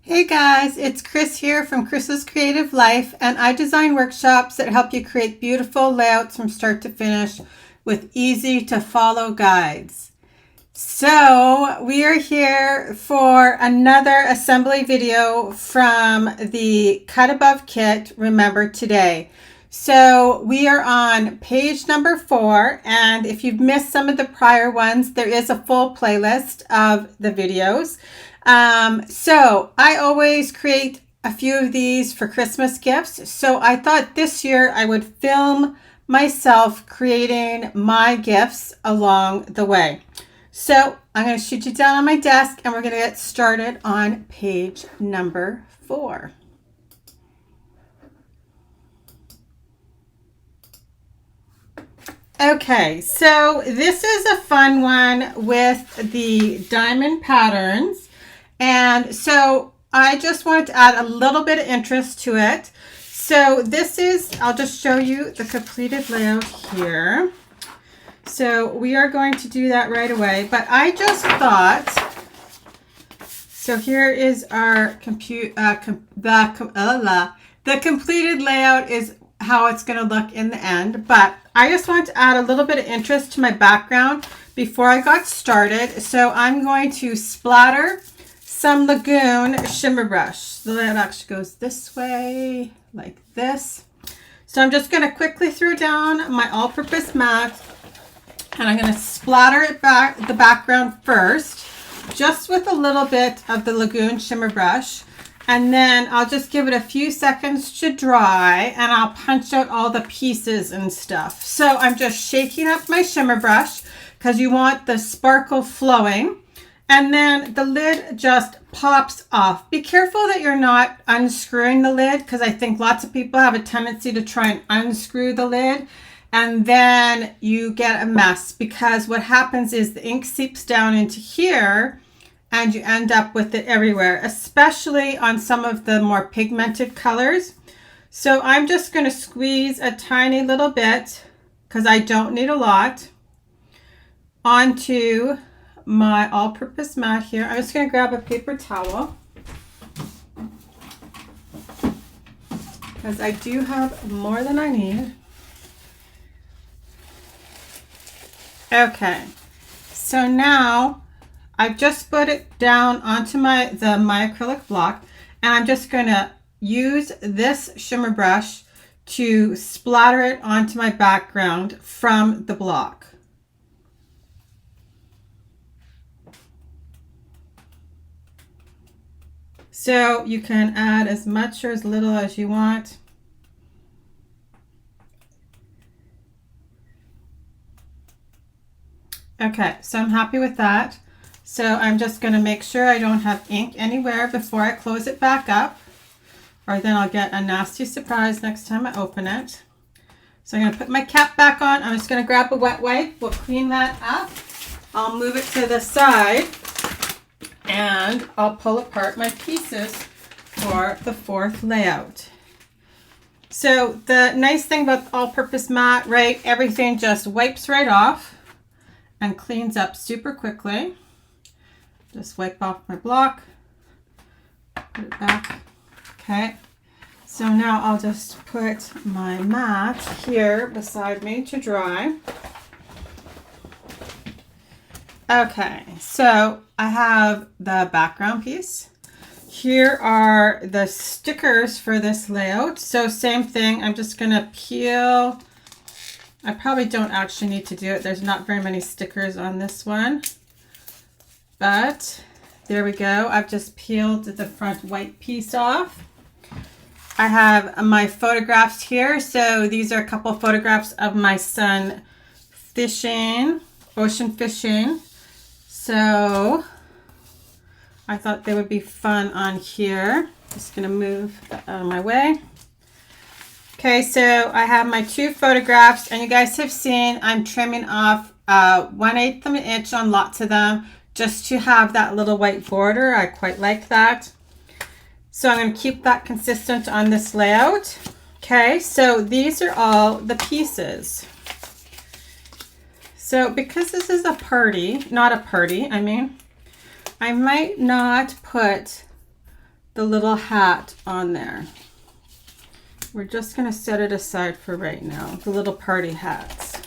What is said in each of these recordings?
Hey guys, it's Chris here from Chris's Creative Life, and I design workshops that help you create beautiful layouts from start to finish with easy to follow guides. So we are here for another assembly video from the Cut Above kit, Remember Today. So we are on page number 4, and if you've missed some of the prior ones, there is a full playlist of the videos. So I always create a few of these for Christmas gifts. So I thought this year I would film myself creating my gifts along the way. So I'm going to shoot you down on my desk and we're going to get started on page number 4. Okay, so this is a fun one with the diamond patterns. And so I just wanted to add a little bit of interest to it. So this is, I'll just show you the completed layout here. So we are going to do that right away, but I just thought, so here is our the completed layout is how it's going to look in the end, but I just want to add a little bit of interest to my background before I got started. So I'm going to splatter some Lagoon shimmer brush. The layout actually goes this way, like this. So I'm just going to quickly throw down my all-purpose mat, and I'm going to splatter it back the background first, just with a little bit of the Lagoon shimmer brush. And then I'll just give it a few seconds to dry, and I'll punch out all the pieces and stuff. So I'm just shaking up my shimmer brush because you want the sparkle flowing. And then the lid just pops off. Be careful that you're not unscrewing the lid, because I think lots of people have a tendency to try and unscrew the lid, and then you get a mess, because what happens is the ink seeps down into here and you end up with it everywhere, especially on some of the more pigmented colors. So I'm just going to squeeze a tiny little bit, because I don't need a lot, onto my all-purpose mat here. I'm just going to grab a paper towel, because I do have more than I need. Okay, so now I've just put it down onto my acrylic block, and I'm just going to use this shimmer brush to splatter it onto my background from the block. So you can add as much or as little as you want. Okay, so I'm happy with that. So I'm just going to make sure I don't have ink anywhere before I close it back up, or then I'll get a nasty surprise next time I open it. So I'm going to put my cap back on. I'm just going to grab a wet wipe. We'll clean that up. I'll move it to the side, and I'll pull apart my pieces for the 4th layout. So the nice thing about the all-purpose mat, right, everything just wipes right off and cleans up super quickly. Just wipe off my block, put it back. Okay, so now I'll just put my mat here beside me to dry. Okay, so I have the background piece. Here are the stickers for this layout. So same thing, I'm just going to peel. I probably don't actually need to do it. There's not very many stickers on this one. But there we go. I've just peeled the front white piece off. I have my photographs here. So these are a couple photographs of my son fishing, ocean fishing. So I thought they would be fun on here. Just going to move that out of my way. Okay, so I have my 2 photographs, and you guys have seen I'm trimming off 1/8 of an inch on lots of them, just to have that little white border. I quite like that. So I'm going to keep that consistent on this layout. Okay, so these are all the pieces. So because this is a party, not a party, I mean, I might not put the little hat on there. We're just going to set it aside for right now, the little party hats.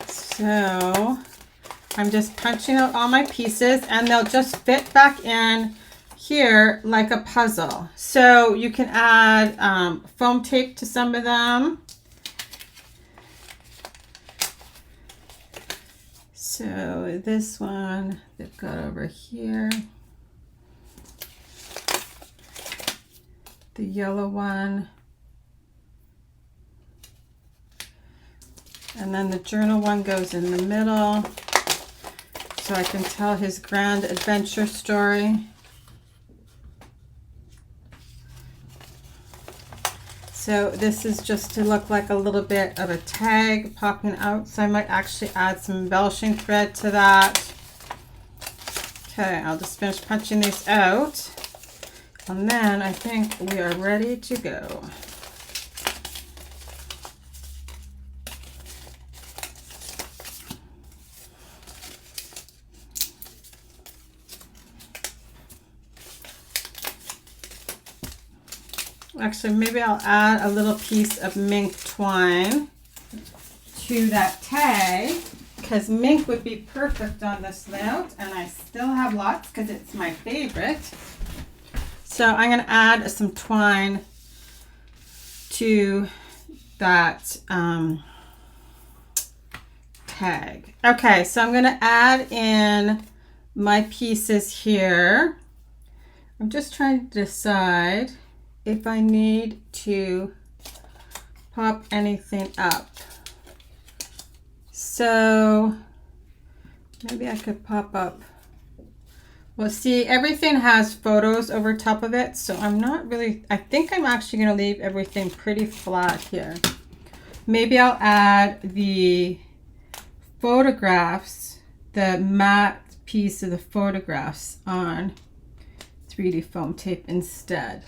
So I'm just punching out all my pieces and they'll just fit back in here like a puzzle. So you can add foam tape to some of them. So this one they've got over here. The yellow one. And then the journal one goes in the middle. So I can tell his grand adventure story. So this is just to look like a little bit of a tag popping out. So I might actually add some embellishing thread to that. Okay, I'll just finish punching these out. And then I think we are ready to go. Actually, maybe I'll add a little piece of mink twine to that tag because mink would be perfect on this layout, and I still have lots because it's my favorite. So I'm going to add some twine to that tag. Okay, so I'm going to add in my pieces here. I'm just trying to decide if I need to pop anything up. So maybe I could pop up. Well, see, everything has photos over top of it, so I'm not really, I think I'm actually going to leave everything pretty flat here. Maybe I'll add the photographs, the matte piece of the photographs on 3D foam tape instead.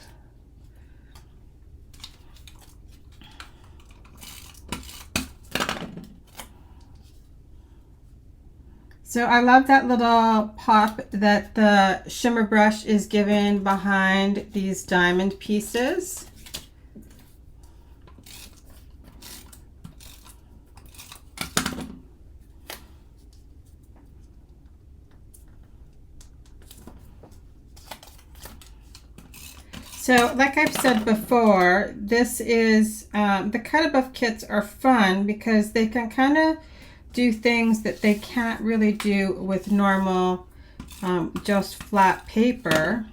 So I love that little pop that the shimmer brush is giving behind these diamond pieces. So like I've said before, this is, the Cut Above kits are fun because they can kind of do things that they can't really do with normal just flat paper.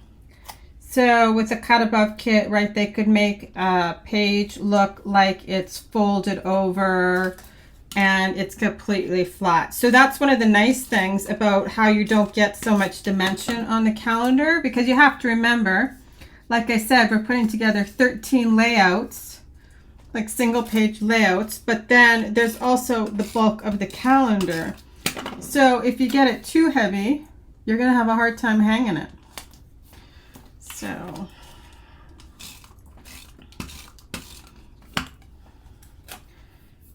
So with a Cut Above kit, right, they could make a page look like it's folded over and it's completely flat. So that's one of the nice things about how you don't get so much dimension on the calendar, because you have to remember, like I said, we're putting together 13 layouts, like single page layouts, but then there's also the bulk of the calendar. So if you get it too heavy, you're gonna have a hard time hanging it. So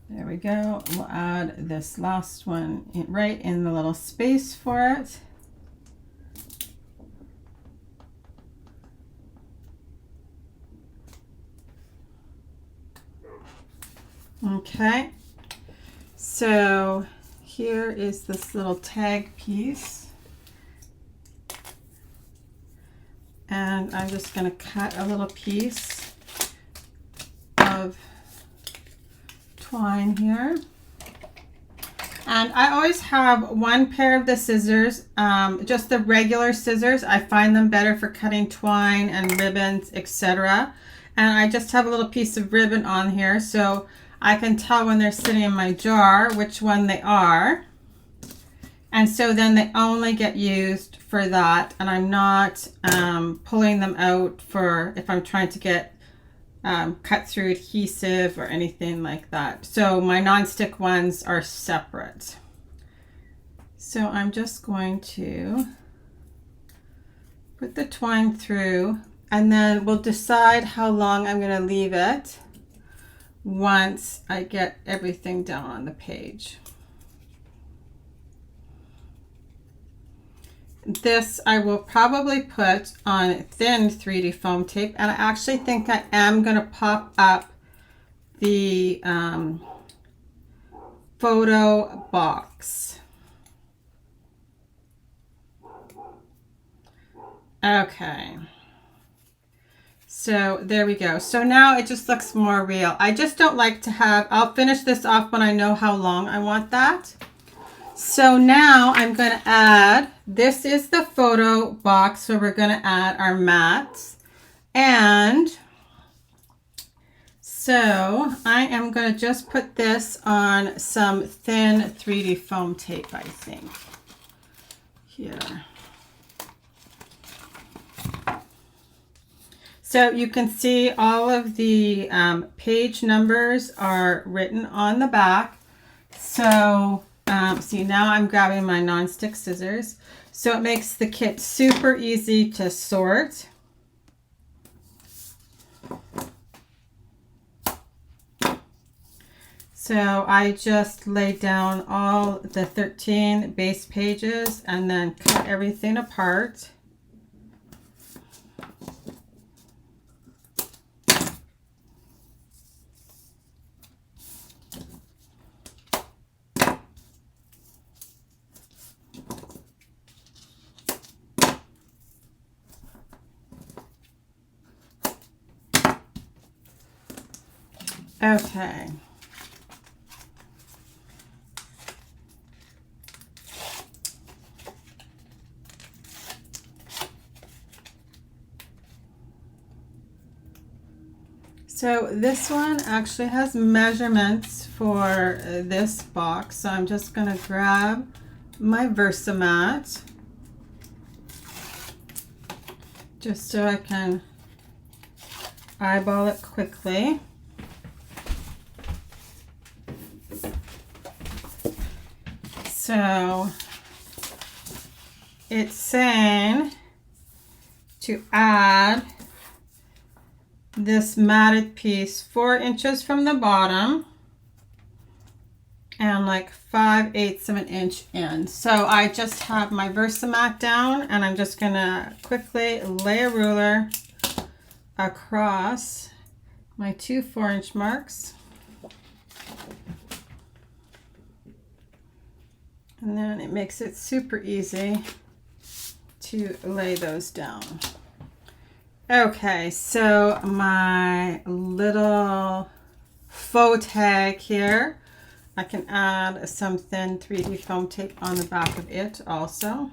there we go. We'll add this last one right in the little space for it. Okay, so here is this little tag piece, and I'm just going to cut a little piece of twine here. And I always have one pair of the scissors, just the regular scissors. I find them better for cutting twine and ribbons, etc. And I just have a little piece of ribbon on here, so I can tell when they're sitting in my jar which one they are. And so then they only get used for that, and I'm not pulling them out for if I'm trying to get cut through adhesive or anything like that. So my non-stick ones are separate. So I'm just going to put the twine through, and then we'll decide how long I'm going to leave it once I get everything down on the page. this I will probably put on thin 3D foam tape, and I actually think I am going to pop up the photo box. Okay. So there we go. So now it just looks more real. I just don't like to have, I'll finish this off when I know how long I want that. So now I'm going to add, this is the photo box where we're going to add our mats. And so I am going to just put this on some thin 3D foam tape, I think. Here. So you can see all of the page numbers are written on the back. So see, now I'm grabbing my non-stick scissors. So it makes the kit super easy to sort. So I just laid down all the 13 base pages and then cut everything apart. Okay. So this one actually has measurements for this box. So I'm just going to grab my Versamat just so I can eyeball it quickly. So it's saying to add this matted piece 4 inches from the bottom and like 5/8 of an inch in. So I just have my Versamat down and I'm just gonna quickly lay a ruler across my 2 4-inch marks. And then it makes it super easy to lay those down. Okay, so my little faux tag here, I can add some thin 3D foam tape on the back of it also.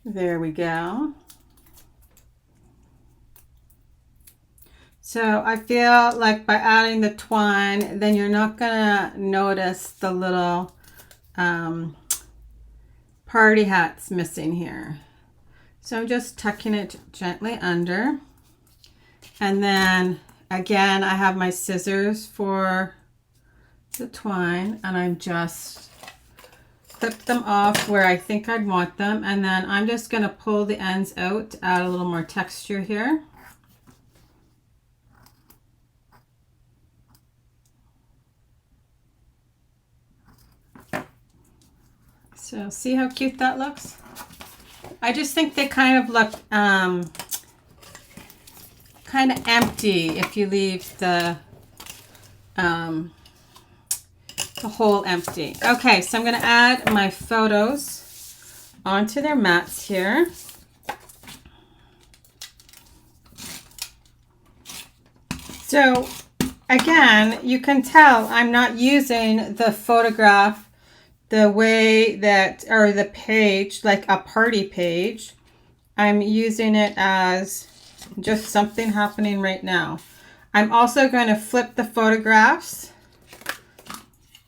There we go. So I feel like by adding the twine, then you're not gonna notice the little party hats missing here. So I'm just tucking it gently under. And then again, I have my scissors for the twine and I'm just clip them off where I think I'd want them, and then I'm just going to pull the ends out to add a little more texture here. So see how cute that looks? I just think they kind of look kind of empty if you leave the hole empty. Okay, so I'm going to add my photos onto their mats here. So again, you can tell I'm not using the photograph the way that, or the page, like a party page. I'm using it as just something happening right now. I'm also going to flip the photographs.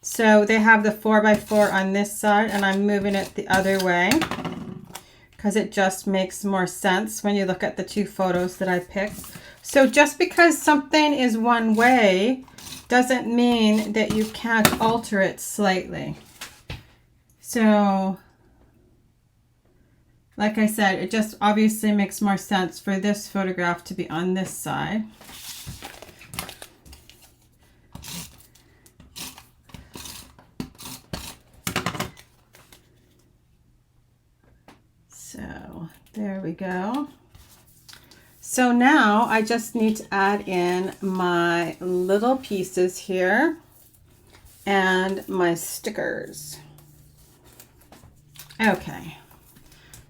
So they have the 4x4 on this side, and I'm moving it the other way because it just makes more sense when you look at the two photos that I picked. So just because something is one way doesn't mean that you can't alter it slightly. So like I said, it just obviously makes more sense for this photograph to be on this side. So there we go. So now I just need to add in my little pieces here and my stickers. Okay.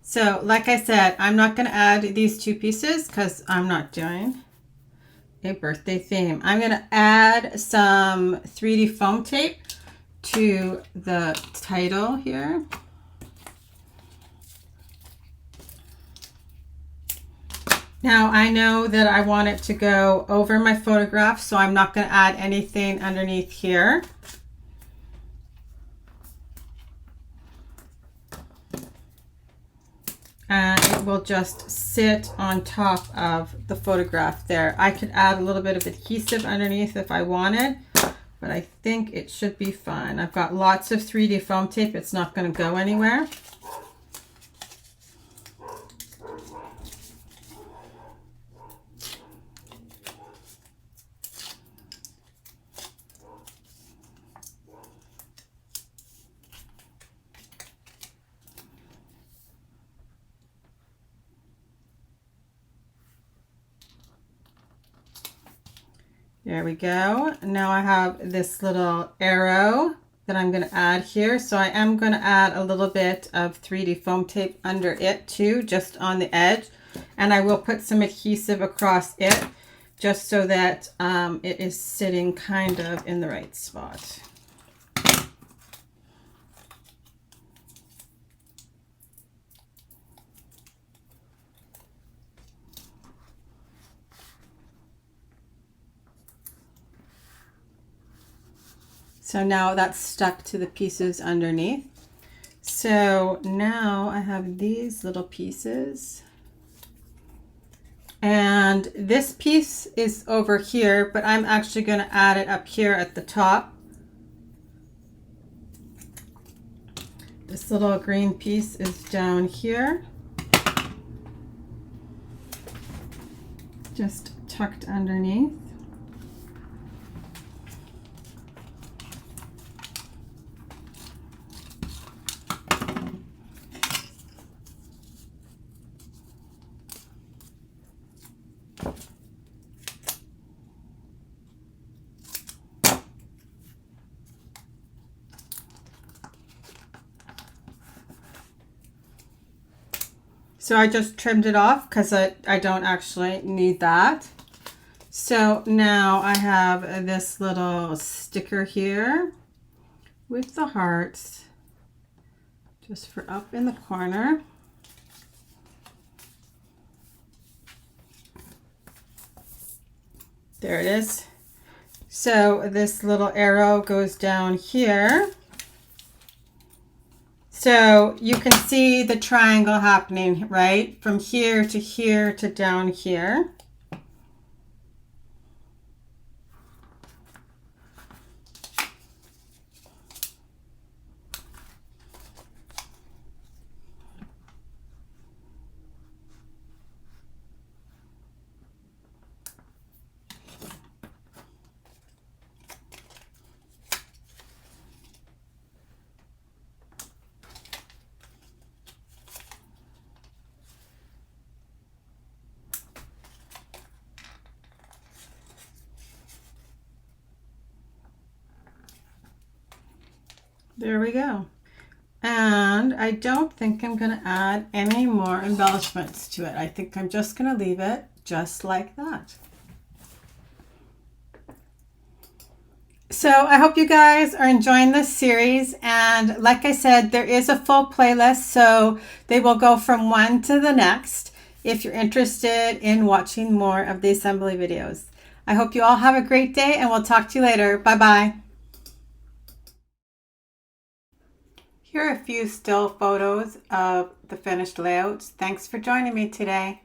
So like I said, I'm not going to add these two pieces because I'm not doing a birthday theme. I'm going to add some 3D foam tape to the title here. Now I know that I want it to go over my photograph, so I'm not going to add anything underneath here. And it will just sit on top of the photograph there. I could add a little bit of adhesive underneath if I wanted, but I think it should be fine. I've got lots of 3D foam tape. It's not going to go anywhere. There we go. Now I have this little arrow that I'm going to add here. So I am going to add a little bit of 3D foam tape under it too, just on the edge. And I will put some adhesive across it just so that it is sitting kind of in the right spot. So now that's stuck to the pieces underneath. So now I have these little pieces. And this piece is over here, but I'm actually going to add it up here at the top. This little green piece is down here. Just tucked underneath. So I just trimmed it off because I don't actually need that. So now I have this little sticker here with the hearts just for up in the corner. There it is. So this little arrow goes down here. So you can see the triangle happening, right? From here to down here. There we go. And I don't think I'm going to add any more embellishments to it. I think I'm just going to leave it just like that. So I hope you guys are enjoying this series. And like I said, there is a full playlist, so they will go from one to the next if you're interested in watching more of the assembly videos. I hope you all have a great day, and we'll talk to you later. Bye-bye. Here are a few still photos of the finished layouts. Thanks for joining me today.